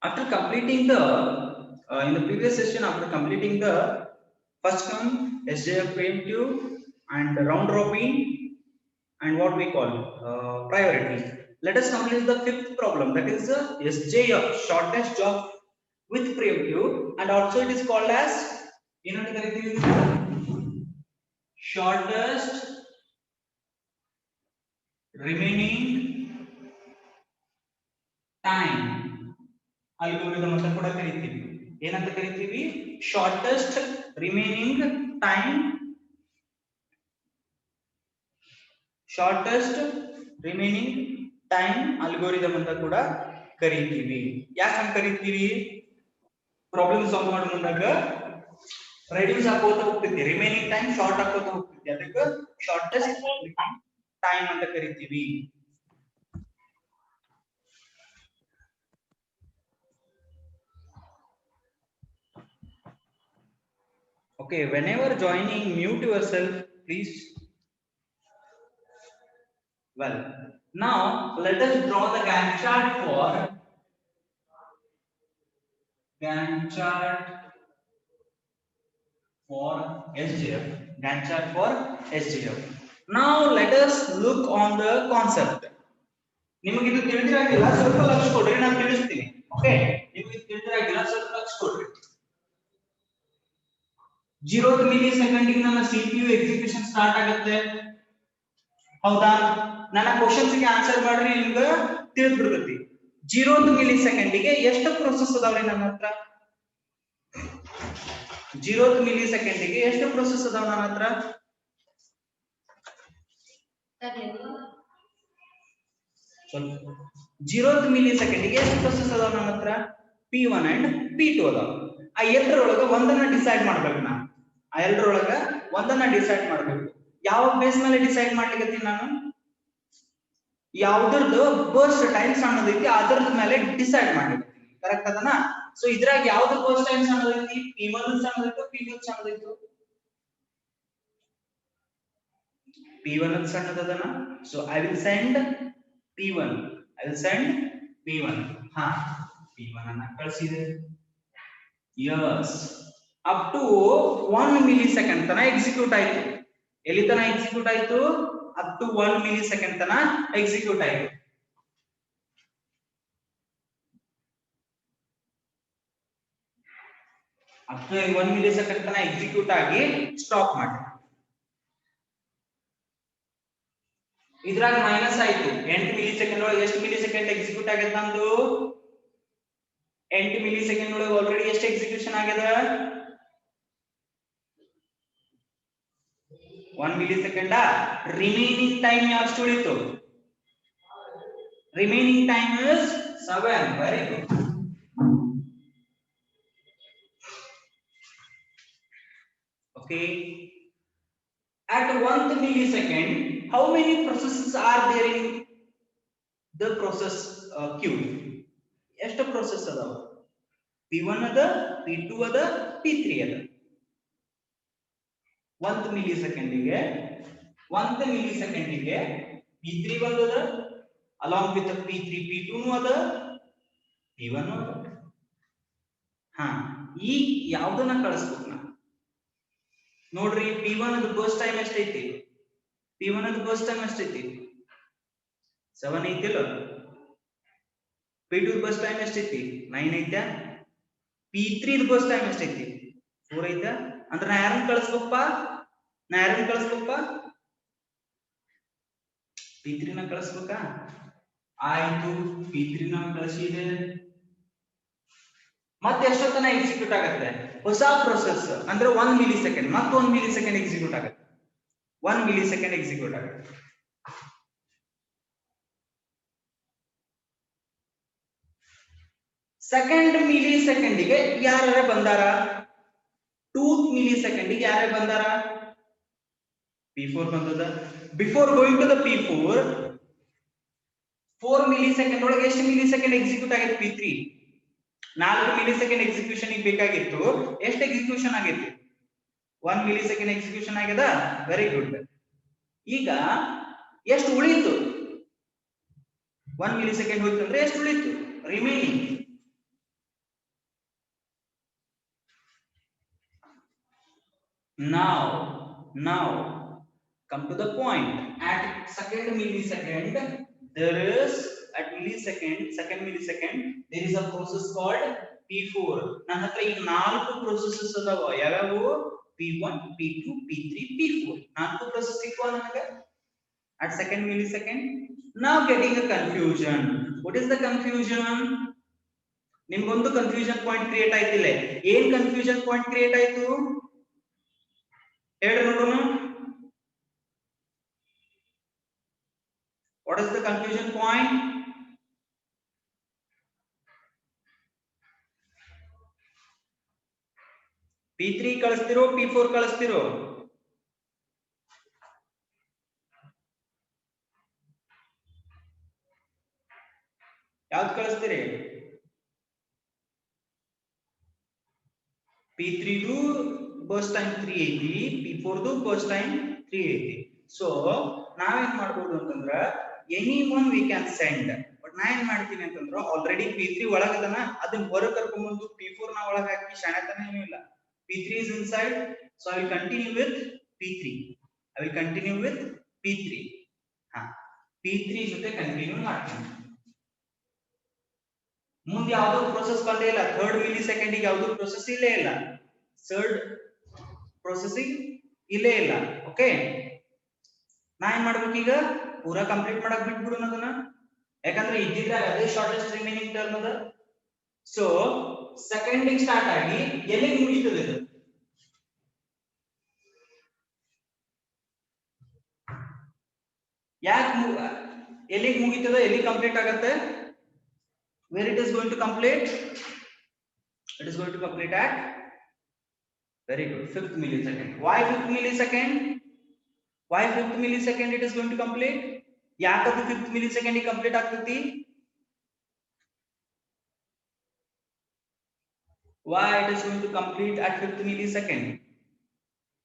After completing the in the previous session, after completing the first come SJF preemptive and round robin and what we call priority. Let us complete the fifth problem, that is SJF, shortest job with preemptive, and also it is called as shortest remaining time algorithm ಅಂತ ಕೂಡ ಕರೀತೀವಿ. ಏನಂತ ಕರೀತೀವಿ? Shortest remaining time, shortest remaining time algorithm ಅಂತ ಕೂಡ ಕರೀತೀವಿ. ಯಾಕೆ ಅಂತ ಕರೀತೀವಿ? ಪ್ರಾಬ್ಲಮ್ ಸಾಲ್ವ್ ಮಾಡೋ ಮುಂದಾಗ ರೆಡ್ಯೂಸ್ ಆಗೋತ ಹೋಗ್ತೈತಿ, ರಿಮೈನಿಂಗ್ ಟೈಮ್ ಶಾರ್ಟ್ ಆಗೋತ ಹೋಗ್ತೈತಿ, ಅದಕ್ಕೆ ಶಾರ್ಟೆಸ್ಟ್ ಟೈಮ್ ಅಂತ ಕರೀತೀವಿ. Okay, whenever joining, mute yourself, please. Well, now let us draw the Gantt chart for SJF. Gantt chart for SJF. Now let us look on the concept. ನಿಮಗೆ ಇದು ತಿಳಿದಿರಾಗಿಲ್ಲ, ಸ್ವಲ್ಪ ಲಕ್ಷ ಕೊಡ್ರಿ, ನಾನು ತಿಳಿಸ್ತೀನಿ. Okay, ನಿಮಗೆ ತಿಳಿದಿರಾಗಿಲ್ಲ, ಸ್ವಲ್ಪ ಲಕ್ಷ ಕೊಡ್ರಿ. 0th ಮಿಲಿಸೆಕೆಂಡ್ ಗೆ ನನ್ನ CPU ಎಕ್ಸಿಕ್ಯೂಷನ್ ಸ್ಟಾರ್ಟ್ ಆಗುತ್ತೆ. ಹೌದಾ? ನನ್ನ ಕ್ವೆಶ್ಚನ್ಸ್ ಗೆ ಆನ್ಸರ್ ಮಾಡ್ರಿ, ನಿಮ್ಗೆ ತಿಳಿದು ಬಿಡ್ತೈತಿ. 0th ಮಿಲಿಸೆಕೆಂಡ್ ಗೆ ಎಷ್ಟು ಪ್ರೊಸೆಸ್ ಅದಾವ್ರಿ ನನ್ನ ಹತ್ರ? 0th ಮಿಲಿಸೆಕೆಂಡ್ ಗೆ ಎಷ್ಟು ಪ್ರೊಸೆಸ್ ಅದಾವ ನನ್ನ ಹತ್ರ? 0th ಮಿಲಿಸೆಕೆಂಡ್ ಗೆ ಎಷ್ಟು ಪ್ರೊಸೆಸ್ ಅದಾವ ನನ್ನ ಹತ್ರ? P1 and P2 ಅದಾವ. ಆ ಎರಡರೊಳಗೆ ಒಂದನ್ನ ಡಿಸೈಡ್ ಮಾಡ್ಬೇಕು ನಾನು. ಆ ಎರಡರೊಳಗ ಒಂದನ್ನ ಡಿಸೈಡ್ ಮಾಡ್ಬೇಕು. ಯಾವ ಬೇಸ್ ಮೇಲೆ ಡಿಸೈಡ್ ಮಾಡ್ಲಿಕ್ಕೆ ನಾನು? ಯಾವ್ದ್ರದ್ದು ಬರ್ಸ್ಟ್ ಟೈಮ್ ಸಣ್ಣದೈತಿ ಅದರದ ಮೇಲೆ ಡಿಸೈಡ್ ಮಾಡ್ಲಿಕ್ಕೆ. ಕರೆಕ್ಟ್ ಅದನಾ? ಸೊ ಇದ್ರಾಗ ಯಾವ್ದು ಬರ್ಸ್ಟ್ ಟೈಮ್ ಸಣ್ಣದೈತಿ? P1 ಸಣ್ಣದೈತು, P2 ಸಣ್ಣದೈತು? P1 ಸಣ್ಣದದನ. So I will send P1. I will send P1. ಹಾ, P1 ಅನ್ನ ಕಳಿಸಿದೆ. Yes. Up to 1 millisecond ತನ ಎಕ್ಸಿಕ್ಯೂಟ್ ಆಯ್ತು. ಎಲ್ಲಿ ತನ ಎಕ್ಸಿಕ್ಯೂಟ್ ಆಯ್ತು? Up to 1 millisecond ತನ ಎಕ್ಸಿಕ್ಯೂಟ್ ಆಯ್ತು. Up to 1 millisecond ತನ ಎಕ್ಸಿಕ್ಯೂಟ್ ಆಗಿ ಸ್ಟಾಪ್ ಮಾಡಿ. ಇದ್ರಾಗ ಮೈನಸ್ ಆಯ್ತು. 8 ಮಿಲಿಸೆಕೆಂಡ್ ಒಳಗೆ ಎಷ್ಟು ಮಿಲಿಸೆಕೆಂಡ್ ಎಕ್ಸಿಕ್ಯೂಟ್ ಆಗ್ಯದ ನಮ್ದು? 8 ಮಿಲಿಸೆಕೆಂಡ್ ಒಳಗೆ ಆಲ್ರೆಡಿ ಎಷ್ಟು ಎಕ್ಸಿಕ್ಯೂಷನ್ ಆಗ್ಯದ? 1 ಮಿಲಿಸೆಕೆಂಡ್. ರಿಮೈನಿಂಗ್ ಟೈಮ್ ಎಷ್ಟು ಉಳಿತು? Remaining time is 7. Very good. Okay. At 1th millisecond, how many processes are there in the process queue? ಎಷ್ಟು process ಅದಾವ? P1 ಅದ, P2 ಅದ, P3 ಅದ. 1th millisecond ಗೆ P3 ಬಂದದ, along with the P3 P2 ನು ಅದ, P1 ಅದ. ಹಾ, ಈ ಯಾವ್ದನ್ನ ಕಳಿಸ್ಬೇಕು ನಾ? ನೋಡ್ರಿ, P1 ಅದು ಬರ್ಸ್ಟ್ ಟೈಮ್ ಎಷ್ಟೈತಿ? P1 ಅದು ಬರ್ಸ್ಟ್ ಟೈಮ್ ಎಷ್ಟೈತಿ? 7 ಐತಿಲ್ಲ? P2 ಬರ್ಸ್ಟ್ ಟೈಮ್ ಎಷ್ಟೈತಿ? 9 ಐತಾ? P3 ದು ಬರ್ಸ್ಟ್ ಟೈಮ್ ಎಷ್ಟೈತಿ? 4 ಐತಾ? ಅಂದ್ರೆ ನಾ ಯಾರನ್ನ ಕಳಿಸ್ಬೇಕಪ್ಪ? P3 ನ ಕಳಿಸ್ಬೇಕಾ? ಆಯ್ತು, P3 ನ ಕಳಿಸಿದೆ. ಮತ್ತೆ ಎಷ್ಟೊತ್ತನ ಎಕ್ಸಿಕ್ಯೂಟ್ ಆಗುತ್ತೆ? ಹೊಸ ಪ್ರೊಸೆಸ್ ಅಂದ್ರೆ 1 ಮಿಲಿಸೆಕೆಂಡ್, ಮತ್ತೆ 1 ಮಿಲಿಸೆಕೆಂಡ್ ಎಕ್ಸಿಕ್ಯೂಟ್ ಆಗುತ್ತೆ. 1 ಮಿಲಿಸೆಕೆಂಡ್ ಎಕ್ಸಿಕ್ಯೂಟ್ ಆಗುತ್ತೆ. ಸೆಕೆಂಡ್ ಮಿಲಿಸೆಕೆಂಡ್ ಗೆ ಯಾರ್ಯಾರ ಬಂದಾರ? 2th ಮಿಲಿಸೆಕೆಂಡ್ ಗೆ ಯಾರ್ಯಾರ ಬಂದಾರ? P4 ಬಂದದ. Before going to the P4, 4 millisecond ಒಳಗೆ ಎಷ್ಟು ಮಿಲಿಸೆಕೆಂಡ್ ಎಕ್ಸಿಕ್ಯೂಟ್ ಆಗಿದೆ? P3 4 ಮಿಲಿಸೆಕೆಂಡ್ ಎಕ್ಸಿಕ್ಯೂಷನ್ ಬೇಕಾಗಿತ್ತು. ಎಷ್ಟು ಎಕ್ಸಿಕ್ಯೂಷನ್ ಆಗೈತಿ? 1 ಮಿಲಿಸೆಕೆಂಡ್ ಎಕ್ಸಿಕ್ಯೂಷನ್ ಆಗ್ಯದ. Very good. ಈಗ ಎಷ್ಟು ಉಳಿತು? 1 ಮಿಲಿಸೆಕೆಂಡ್ ಹೋಯ್ತು ಅಂದ್ರೆ ಎಷ್ಟು ಉಳಿತು? Remaining Now, come to the point. At second millisecond, there is second millisecond, there is a process called P4. ನನ್ನ ಹತ್ರ ಈಗ 4 processes ಅದಾವ. ಯಾವ್ಯಾವು? P1, P2, P3, P4. 4 process ಇಕ್ವ ನನಗೆ at second millisecond. Now getting a confusion. What is the confusion? ನಿಮ್ಗೊಂದು confusion point create ಆಯ್ತಿಲ್ಲ. ಏನ್ confusion point create ಆಯ್ತು ಹೇಳ್ರಿ ನೋಡೋಣ. What is the confusion point? P3 ಕಳಿಸ್ತಿರೋ P4 ಕಳಿಸ್ತಿರೋ? ಯಾವ್ದು ಕಳಿಸ್ತೀರಿ? P3 ದು burst time 380, P4 ದು burst time 380. So ನಾವೇನ್ ಮಾಡ್ಬೋದು ಅಂತಂದ್ರ any one we can send. But ನಾ ಏನ್ ಮಾಡ್ತೀನಿ ಅಂತಂದ್ರ ಆಲ್ರೆಡಿ P3 ಒಳಗದನ ಅದನ್ನ ಹೊರಗೆ ಕರ್ಕೊಂಡ್ ಬಂದು P4 ನ ಒಳಗೆ ಹಾಕಿ ಶಾಣತನ ಏನೂ ಇಲ್ಲ. P3 is inside, so I will continue with P3. I will continue with P3. P3 ಜೊತೆ ಕಂಟಿನ್ಯೂ ಮಾಡ್ತೀನಿ. ಮುಂದೆ ಯಾವ್ದೋ ಪ್ರೋಸೆಸ್ ಬಂದೇ ಇಲ್ಲ. ಥರ್ಡ್ ಮಿಲಿ ಸೆಕೆಂಡಿಗೆ ಯಾವ್ದೋ ಪ್ರೋಸೆಸ್ ಇಲ್ಲೇ ಇಲ್ಲ. ಥರ್ಡ್ ಪ್ರೊಸೆಸಿಂಗ್ ಇಲ್ಲೇ ಇಲ್ಲ. ಓಕೆ, ನಾ ಏನ್ ಮಾಡ್ಬೇಕು ಈಗ? ಪೂರಾ ಕಂಪ್ಲೀಟ್ ಮಾಡಕ್ ಬಿಟ್ಬಿಡು ಅದನ್ನ. ಯಾಕಂದ್ರೆ ಇದ್ದಿದ್ದಾಗ ಅದೇ ಶಾರ್ಟೆಸ್ಟ್ ರಿಮೈನಿಂಗ್ ಟರ್ಮ್ ಅದ. ಸೊ ಸೆಕೆಂಡಿಗೆ ಸ್ಟಾರ್ಟ್ ಆಗಿ ಎಲ್ಲಿಗೆ ಮುಗಿತದೆ ಇದು? ಯಾಕೆ ಎಲ್ಲಿಗೆ ಮುಗಿತದ? ಎಲ್ಲಿ ಕಂಪ್ಲೀಟ್ ಆಗತ್ತೆ? Where it is going to complete? It is going to complete at very good 5th millisecond. Why 5th millisecond? Why 5th millisecond it is going to complete? ಯಾಕದು 5th millisecond ಗೆ complete ಆಗ್ತೈತಿ? Why it is going to complete at 5th millisecond?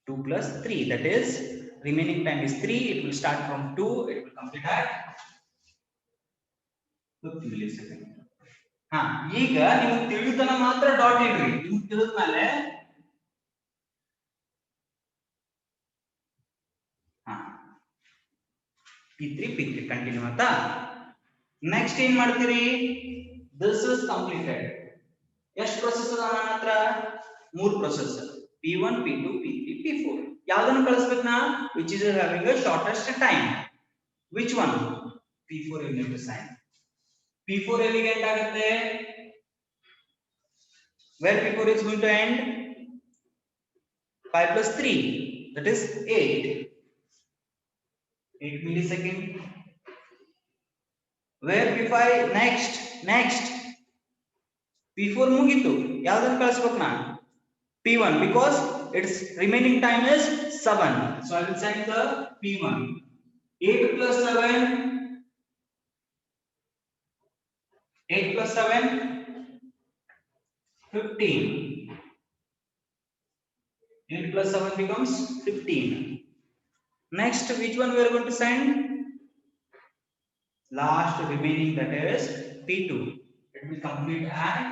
2 plus 3, that is remaining time is 3. It will start from 2. It will complete at 5th millisecond. ಈಗ ನಿಮಗೆ ತಿಳಿದನ ಮಾತ್ರ dot ಇಡ್ರಿ. ನಿಮ್ಗೆ ತಿಳಿದ್ಮೇಲೆ P3 continue ಆಯ್ತಾ? Next ಏನ್ ಮಾಡ್ತೀರಿ? This is completed. ಎಷ್ಟು process ಅದ ನನ್ನ ಹತ್ರ? 3 process, P1, P2, P3, P4. ಯಾವ್ದನ್ನ ಕಳಿಸ್ಬೇಕು ನಾ? which is having a shortest time. which one? P4 you need to sign. P4 ಎಲ್ಲಿಗೆ ಎಂಡ್ ಆಗುತ್ತೆ? where P4 is going to end? 5 plus 3, that is 8. 8 millisecond. Where P5 next P4 ಮುಗಿತು. ಯಾವ್ದನ್ನ ಕಳಿಸ್ಬೇಕು ನಾ? P1, because its remaining time is 7. So I will send the P1. 8 plus 7, 8 plus 7, 15. 8 plus 7 becomes 15. Next, which one we are going to send? Last remaining, that is P2. It will complete at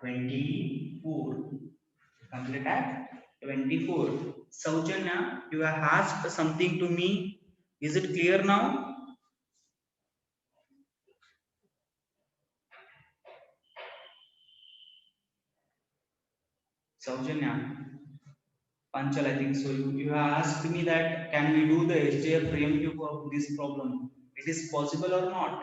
24. Complete at 24. Saujanya, you have asked something to me. Is it clear now? Saujanya, Panchal, I think so. You have asked me that can we do the SJF preemptive of this problem? It is possible or not?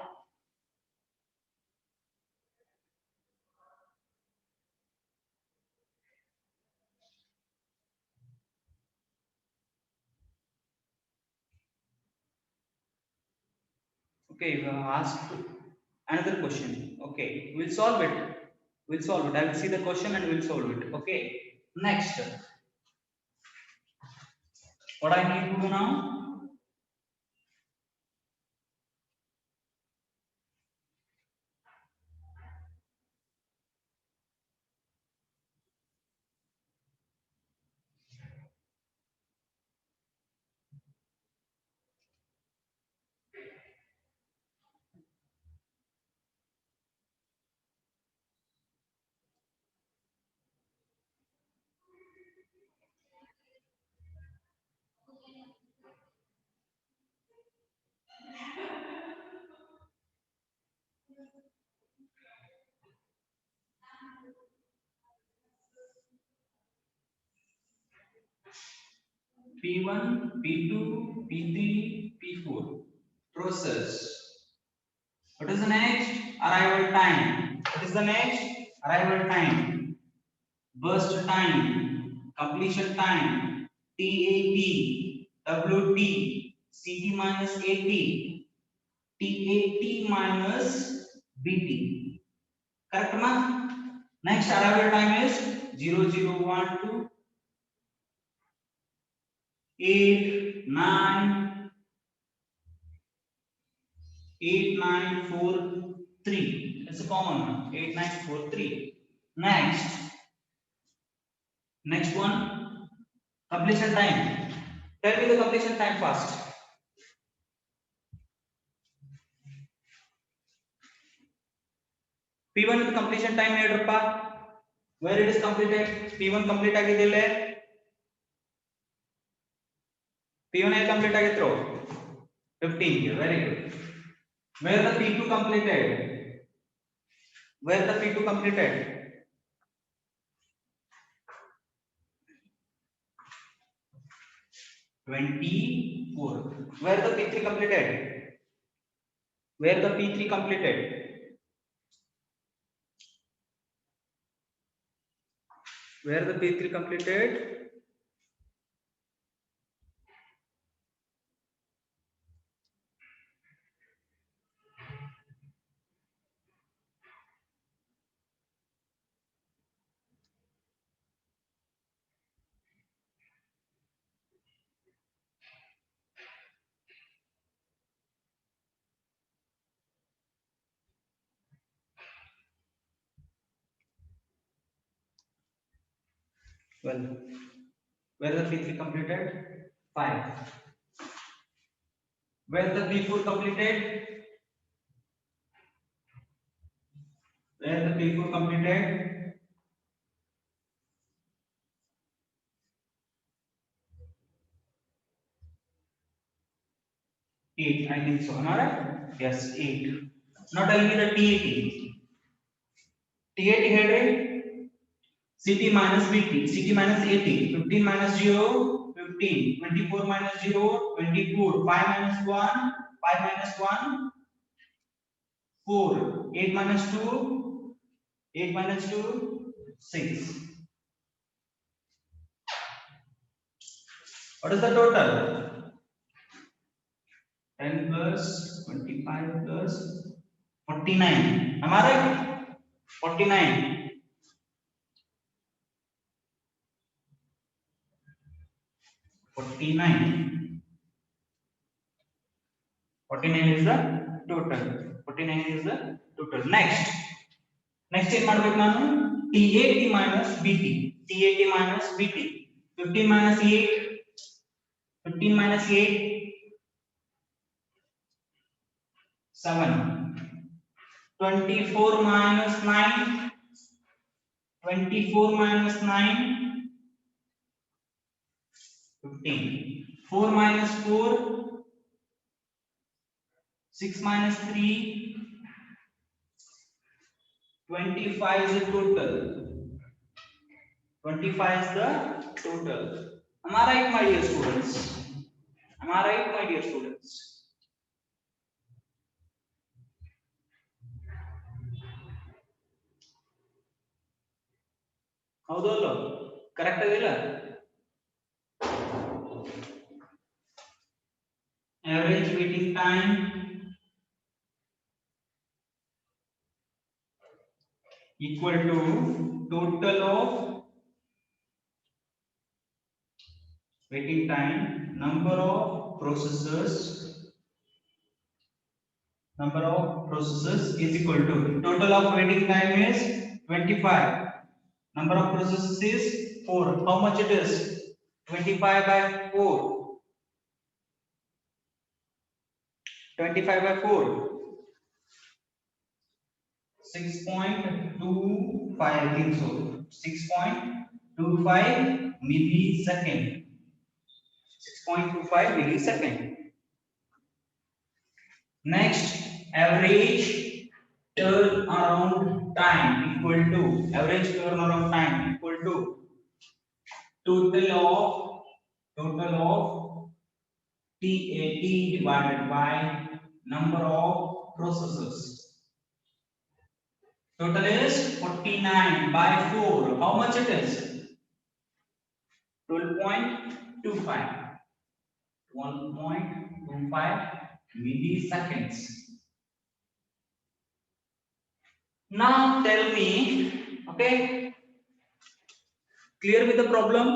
Okay, you have asked another question. Okay, we'll solve it. We'll solve it. I will see the question and we'll solve it. Okay. Next, what I need to do now? P1, P2, P3, P4. Process. What is the next? Arrival time. What is the next? Arrival time. Burst time. Completion time. TAT. WT. CT minus AT. TAT minus BT. Correct, ma? Next arrival time is 0012 8 9 8943. It's a common one. 8943. Next one, completion time. Tell me the completion time first. P1 with completion time ಹೇಳ್ರಪ್ಪ. Where it is completed? P1 complete ಆಗಿದೆಯಲ್ಲ? P1 ಎಲ್ಲಿ complete ಆಗಿತ್ತು? 15 here. Very good. Where the P2 completed? Where the P2 completed? 24. Where the P3 completed? Where the P3 completed? Where the P3 completed? Well, where the P3 completed? 5. Where the P4 completed? Where the P4 completed? 8, I think so. Am I right? Yes, 8. Now tell me the TAT. TAT here, CT minus BT, CT minus AT, 15 minus 0, 15, 24 minus 0, 24, 5 minus 1, 5 minus 1, 4, 8 minus 2, 8 minus 2, 6. What is the total? 10 plus 25 plus 49. Am I right? 49. 49. 49 is the total. 49 is the total. Next ಏನು ಮಾಡಬೇಕು ನಾನು? TAT minus BT. TAT minus BT. 15 minus 8. 15 minus 8. 7. 24 minus 9. 24 minus 9. 15. 4 minus 4. 6 minus 3. 25 is the total. 25 is the total. Am I right, my dear students? Am I right, my dear students? ಹೌದಲ್ಲ? Correct ಆಗಿಲ್ಲ? Average waiting time equal to total of waiting time, number of processes is equal to total of waiting time is 25, number of processes is 4. How much it is? 25 by 4. 25 by 4. 6.25, I think so. 6.25 millisecond. 6.25 millisecond. Next, average turnaround time equal to total of total of TAT divided by number of processes. Total is 49 by 4. How much it is? 12.25. 1.25 milliseconds. Now tell me, okay, clear with the problem?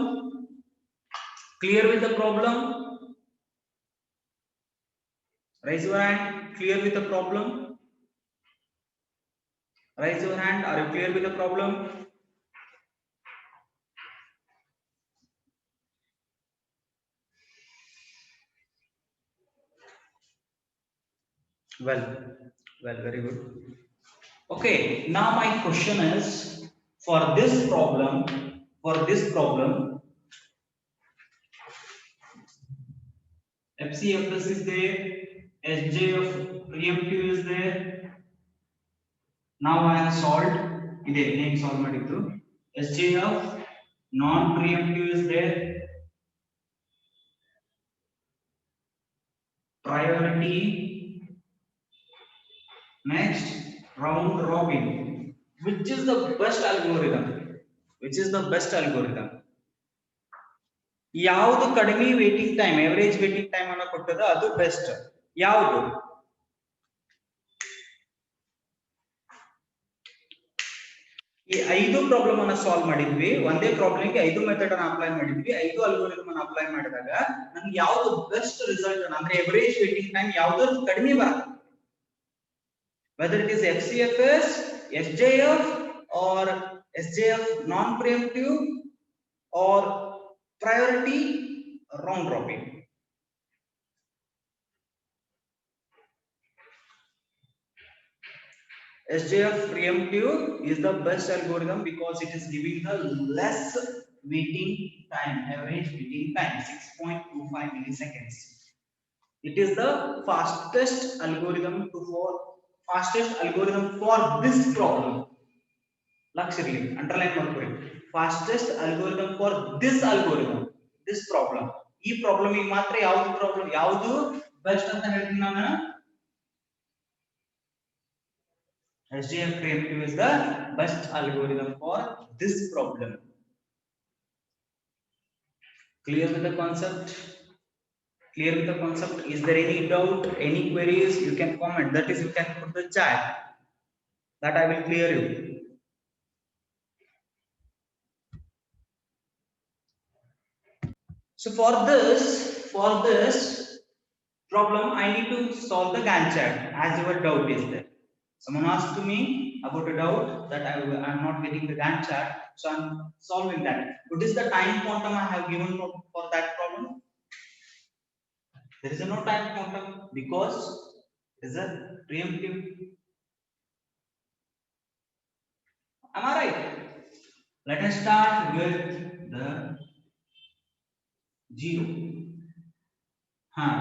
Clear with the problem? Raise your hand. Clear with the problem? Raise your hand. Are you clear with the problem? Well, very good. Okay, now my question is, for this problem, FCFS is there, SJF preemptive is there. Now I have solved. Ide name solve madiddu. SJF non preemptive is there. Priority. Next, round robin. Which is the best algorithm? Which is the best algorithm? ಯಾವುದು ಕಡಿಮೆ waiting time, average waiting time ಅನ್ನು ಕೊಟ್ಟದ ಅದು best. ಯಾವುದು? ಈ 5 problem ಅನ್ನು solve ಮಾಡಿದ್ವಿ. ಒಂದೇ problem ಗೆ 5 ಮೆಥಡ್ ಅನ್ನು ಅಪ್ಲೈ ಮಾಡಿದ್ವಿ. 5 ಅಲ್ಗೋರಿಥಮ್ ಅನ್ನು ಅಪ್ಲೈ ಮಾಡಿದಾಗ ನಮಗೆ ಯಾವುದು ಬೆಸ್ಟ್ ರಿಸಲ್ಟ್ ಅಂದ್ರೆ ಎವರೇಜ್ ವೇಟಿಂಗ್ ಟೈಮ್ ಯಾವುದು ಕಡಿಮೆ ಬರುತ್ತೆ? Whether it is FCFS, SJF or SJF non-preemptive or priority round robin. SJF preemptive is the best algorithm because it is giving the less waiting time, average waiting time 6.25 milliseconds. It is the fastest algorithm for this problem. Luxury underline ಮಾಡ್ಕೊಳ್ಳಿ. Fastest algorithm for this problem. ಈ problem ಗೆ ಮಾತ್ರ ಯಾವುದು best ಅಂತ ಹೇಳ್ತೀನಿ ನಾನು. SJF preemptive is the best algorithm for this problem. Clear with the concept? Clear with the concept? Is there any doubt, any queries? You can comment. That is, you can put the chat. That I will clear you. So for this problem, I need to solve the Gantt chart as your doubt is there. Someone asked to me about a doubt that I am not getting the Gantt chart, so I am solving that. What is the time quantum I have given for that problem? There is no time quantum because it is a preemptive. Am I right? Let us start with the 0.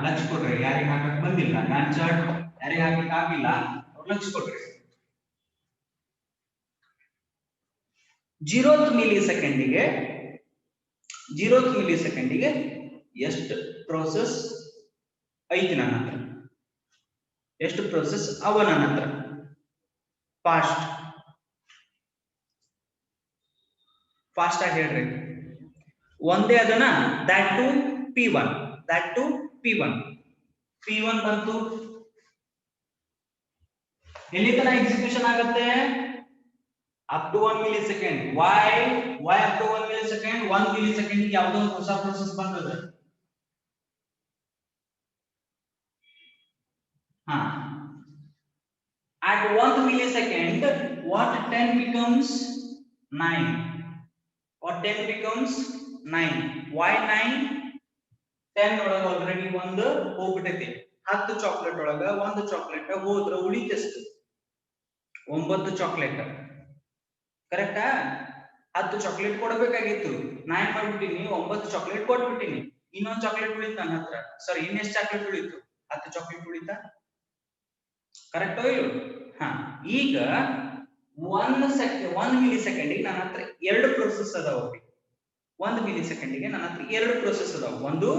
Lakh ಕೊಡ್ರಿ, ಯಾರಿಗೆ ಹಾಕಕ್ ಬಂದಿಲ್ಲ Gantt chart, ಯಾರಿಗೆ ಹಾಕಕ್ ಆಗಿಲ್ಲ ಅವ್ರು ಲಕ್ಷ ಕೊಡ್ರಿ. 0th ಮಿಲಿಸೆಕೆಂಡಿಗೆ ಎಷ್ಟು ಪ್ರೋಸೆಸ್ ಐತಿ ನನ್ನ ಹತ್ರ, ಎಷ್ಟು ಪ್ರೋಸೆಸ್ ಅವ ನನ್ನ ಹತ್ರ? ಫಾಸ್ಟ್ ಆಗಿ ಹೇಳ್ರಿ. ಒಂದೇ ಅದನ್ನ that to P1 ಬಂತು. ಎಲ್ಲಿ ತನ ಎಕ್ಸಿಕ್ಯೂಷನ್ ಆಗುತ್ತೆ? up to 1 millisecond. Why up to 1 millisecond? 1 millisecond ಗೆ ಯಾವುದೋ ಒಂದು ಹೊಸ ಪ್ರೋಸೆಸ್ ಬಂದದ. At 1 millisecond, what 10 becomes 9. Or 10 becomes 9. Why 9? 10 ಒಳಗ ಆಲ್ರೆಡಿ ಒಂದು ಹೋಗ್ಬಿಟ್ಟೈತಿ. 10 ಚಾಕ್ಲೇಟ್ ಒಳಗ ಒಂದು ಚಾಕ್ಲೇಟ್ ಹೋದ್ರ ಉಳಿತೆಷ್ಟು? 9 ಚಾಕ್ಲೇಟ್. ಕರೆಕ್ಟಾ? 10 ಚಾಕ್ಲೇಟ್ ಕೊಡಬೇಕಾಗಿತ್ತು, 9 ಮಾಡ್ಬಿಟ್ಟಿನಿ, 9 ಚಾಕ್ಲೇಟ್ ಕೊಟ್ಬಿಟ್ಟಿನಿ. ಇನ್ನೊಂದು ಚಾಕ್ಲೇಟ್ ಉಳಿತು ನನ್ನ ಹತ್ರ. ಸಾರಿ, ಇನ್ನೆಷ್ಟು ಚಾಕ್ಲೇಟ್ ಉಳಿತು? 10 ಚಾಕ್ಲೇಟ್ ಉಳಿತಾ? ಕರೆಕ್ಟ್ ಇಲ್ಲ? ಈಗ 1 ಮಿಲಿಸೆಕೆಂಡ್ ನನ್ನ ಹತ್ರ 2 ಪ್ರೋಸೆಸ್ ಅದಾವ. 1 ಮಿಲಿಸೆಕೆಂಡಿಗೆ ನನ್ನ ಹತ್ರ ಎರಡು ಪ್ರೋಸೆಸ್ ಅದಾವ, ಒಂದು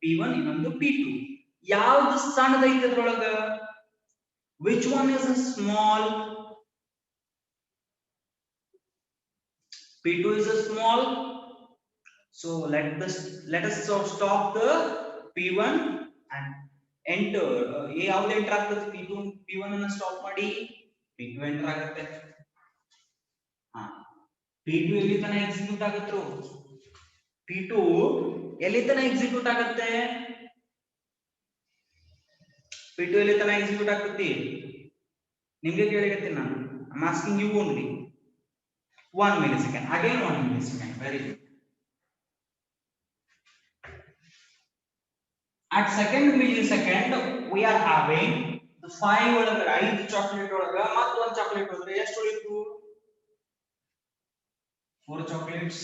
P1 ಇನ್ನೊಂದು P2. ಯಾವ್ದು ಸಣ್ಣದೈತೆ ಅದ್ರೊಳಗ? Which one is small? P2 is a small. So let us stop the P1 and enter. ಯಾವ್ದು ಎಂಟರ್ ಆಗ್ತದೆ? P1 ಅನ್ನ ಸ್ಟಾಪ್ ಮಾಡಿ P2 ಎಂಟರ್ ಆಗುತ್ತೆ. P2 ಎಲ್ಲಿ ತನ ಎಕ್ಸಿಕ್ಯೂಟ್ ಆಗುತ್ತೋ? P2 ಎಲ್ಲಿ ತನ ಎಕ್ಸಿಕ್ಯೂಟ್ ಆಗುತ್ತೆ? P2 ಎಲ್ಲಿ ತನ ಎಕ್ಸಿಕ್ಯೂಟ್ ಆಗ್ತತಿ? ನಿಮ್ಗೆ ಕೇಳಿಗತ್ತೀನಿ ನಾನು. I'm asking you only. 1 millisecond. Again 1 millisecond. Very good. At second millisecond, we are having the 5 ಒಳಗ 5 ಚಾಕ್ಲೇಟ್ ಒಳಗ ಮತ್ತು ಒಂದು ಚಾಕ್ಲೇಟ್ ಹೋದ್ರೆ ಎಷ್ಟು ಉಳಿತು? 4 ಚಾಕ್ಲೇಟ್ಸ್.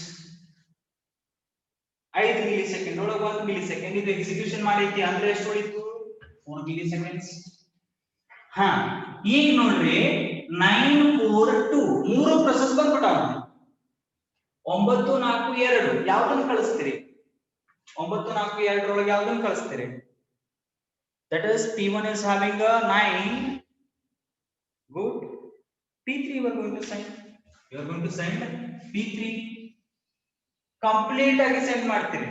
5 ಮಿಲಿಸೆಕೆಂಡ್ ಒಳಗ 1 ಮಿಲಿಸೆಕೆಂಡ್ ಇದು ಎಕ್ಸಿಕ್ಯೂಷನ್ ಮಾಡೈತಿ ಅಂದ್ರೆ ಎಷ್ಟು ಉಳಿತು? 4 ಮಿಲಿಸೆಕೆಂಡ್ಸ್. ಈಗ ನೋಡ್ರಿ 9 4 2 ಮೂರು ಪ್ರೊಸೆಸ್ ಬಂದ್ಬಿಟ್ಟಾವ. 9 4 2 ಯಾವ್ದನ್ನ ಕಳಿಸ್ತೀರಿ? 9 4 2 ಒಳಗೆ ಯಾವ್ದನ್ನ ಕಳಿಸ್ತೀರಿ? That is P1 is having a 9. Good. P3 we are going to send. You are going to send P3. Complete ಆಗಿ ಸೆಂಡ್ ಮಾಡ್ತೀರಿ,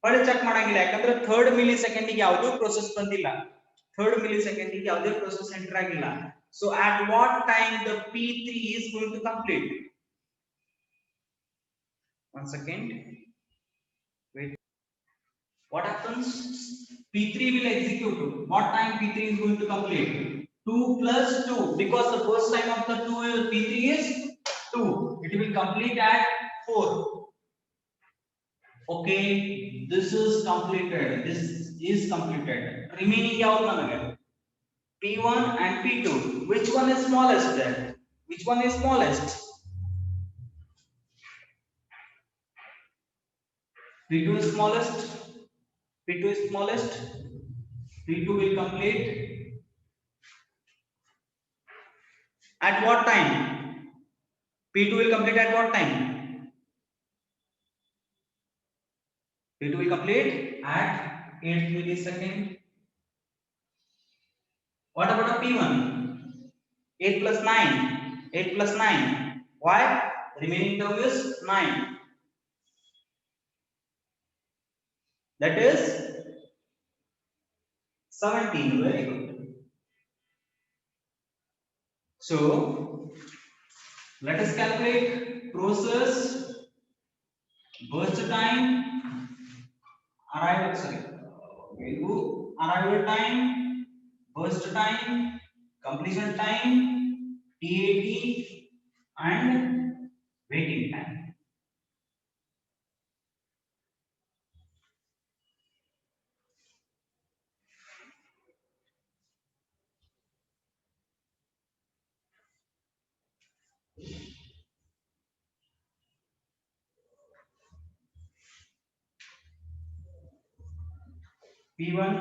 ಹೊಳೆ ಚೆಕ್ ಮಾಡಂಗಿಲ್ಲ. ಯಾಕಂದ್ರೆ 3rd ಮಿಲಿಸೆಕೆಂಡ್ ಗೆ ಯಾವುದೂ ಪ್ರೋಸೆಸ್ ಬಂದಿಲ್ಲ. 3rd ಮಿಲಿಸೆಕೆಂಡ್ ಗೆ ಯಾವುದೇ ಪ್ರೋಸೆಸ್ ಎಂಟರ್ ಆಗಿಲ್ಲ. So at what time the P3 is going to complete? One second. Wait. What happens? P3 will execute. What time P3 is going to complete? 2 plus 2, because the first time of the P3 is 2. It will complete at 4. Okay, this is completed. This is completed. Remaining ಯಾವುದು ನನಗೆ? P1 and P2. Which one is smallest there? Which one is smallest? P2 is smallest. P2 is smallest. P2 will complete at what time? P2 will complete at what time? P2 will complete at 8 millisecond. What about a P1? 8 plus 9. 8 plus 9. Why? Remaining term is 9. That is 17. Very good. So let us calculate process, burst time, arrival time, burst time, completion time, TAT, and waiting time. P1,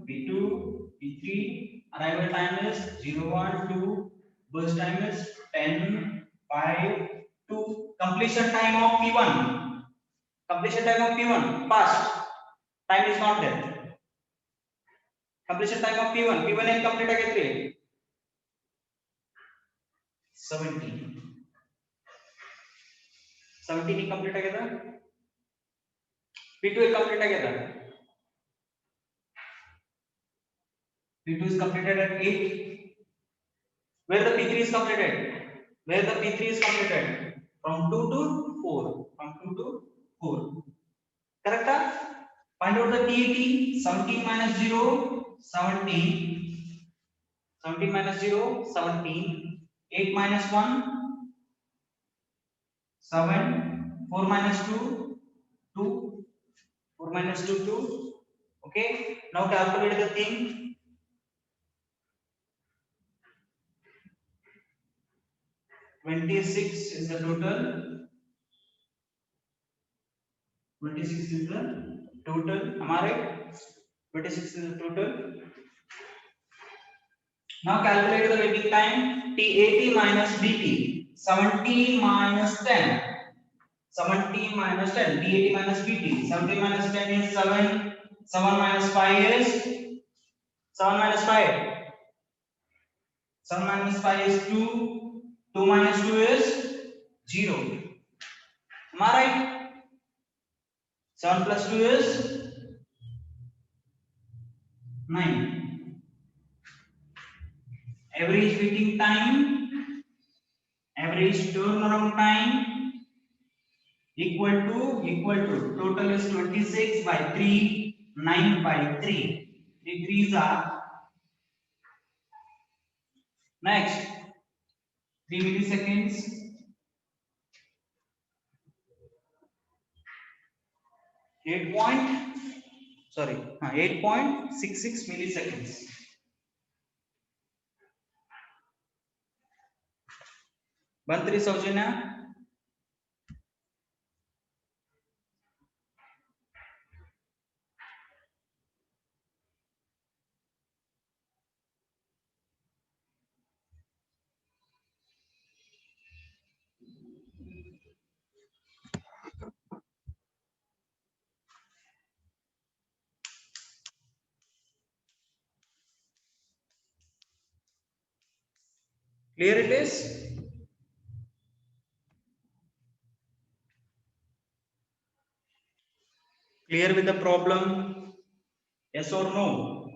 P2, P3, arrival time is 0, 1, 2, burst time is 10, 5, 2, completion time of P1. Completion time of P1, past. Time is not there. Completion time of P1. P1 is complete agaitre 17. 17 is complete agada. P2 is complete agada. P2 is completed at 8. Where the P3 is completed? Where the P3 is completed? From 2 to 4. From 2 to 4. Correct? Find out the TAT. 17 minus 0, 17. 17 minus 0, 17. 8 minus 1, 7. 4 minus 2, 2. 4 minus 2, 2. Okay. Now calculate the thing. 26 is the total. 26 is the total. Am I right? 26 is the total. Now calculate the waiting time. TAT minus DT. 17 minus 10. 17 minus 10, BAT minus BT. 17 minus 10 is 7. 7 minus 5 is 7 minus 5. 7 minus 5 is 2. 2 minus 2 is 0. Am I right? 7 plus 2 is 9. Average waiting time, average turnaround time equal to total is 26 by 3, 9 by 3. 3 threes are next 3 milliseconds. 8.66 milliseconds. Bantri Saujanya. Clear it is? Clear with the problem? Yes or no?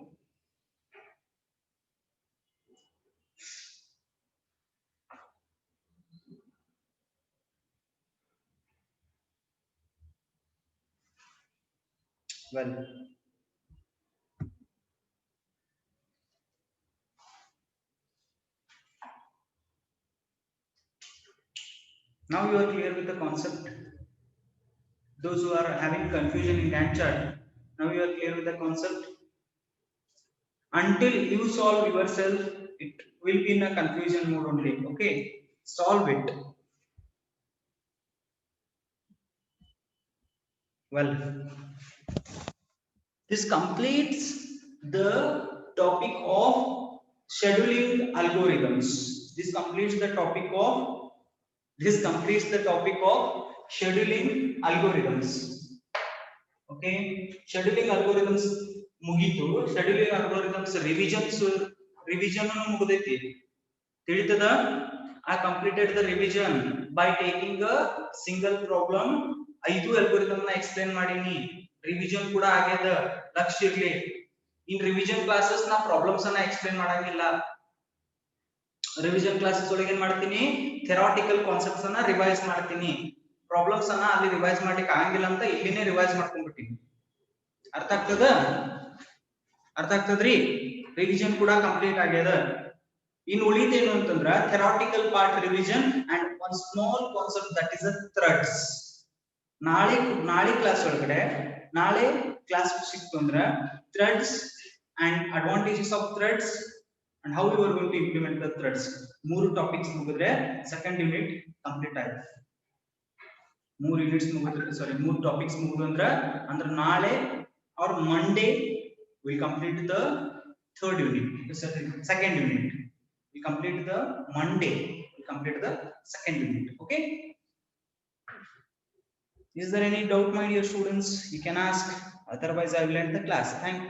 Well, now you are clear with the concept. Those who are having confusion in Gantt chart, now you are clear with the concept. Until you solve yourself, it will be in a confusion mode only. Okay, solve it. Well, this completes the topic of scheduling algorithms. This completes the topic of scheduling algorithms. Okay, scheduling algorithms ಮುಗೀತು. scheduling algorithms revision ಮುಗಿದೈತಿ. ತಿಳಿತದ? I completed the revision by taking a single problem. 5 algorithm na explain ಮಾಡೀನಿ. revision ಕೂಡ ಆಗ್ಯದ. ಲಕ್ಷ್ಯ ಇರ್ಲಿ. In revision classes na problems ಅನ್ನ explain ಮಾಡಂಗಿಲ್ಲ. revision classes ಒಳಗೆ ಏನು ಮಾಡ್ತೀನಿ? theoretical concepts ಅನ್ನ ರಿವೈಸ್ ಮಾಡ್ತೀನಿ. ಪ್ರಾಬ್ಲಮ್ಸ್ ಅನ್ನ ಅಲ್ಲಿ ರಿವೈಸ್ ಮಾಡ್ಲಿಕ್ಕೆ ಆಗಂಗಿಲ್ಲ ಅಂತ ಇಲ್ಲಿನೇ ರಿವೈಸ್ ಮಾಡ್ಕೊಂಡ್ಬಿಟ್ಟಿನಿ. ಅರ್ಥ ಆಗ್ತದ್ರಿ? ರಿವಿಷನ್ ಕೂಡ ಕಂಪ್ಲೀಟ್ ಆಗ್ಯದ. ಇನ್ನು ಉಳಿತೇನು ಅಂತಂದ್ರ theoretical part revision and one small concept that is threads. ನಾಳೆ ಕ್ಲಾಸ್ ಒಳಗಡೆ ನಾಳೆ ಕ್ಲಾಸ್ ಸಿಕ್ತು ಅಂದ್ರ threads and advantages of threads and how you are going to implement the threads. 3 topics ಮುಗಿದ್ರೆ ಸೆಕೆಂಡ್ ಯೂನಿಟ್ ಕಂಪ್ಲೀಟ್ ಆಯ್ತು. 3 ಯೂನಿಟ್ಸ್ ಮುಗಿದ್ರೆ ಸಾರಿ 3 topics ಮುಗಿದ್ರೆ ಅಂದ್ರೆ ನಾಳೆ or Monday we complete the third unit. Second unit we complete the Monday we complete the second unit. Okay, is there any doubt my dear students? You can ask, otherwise I will end the class. Thank you.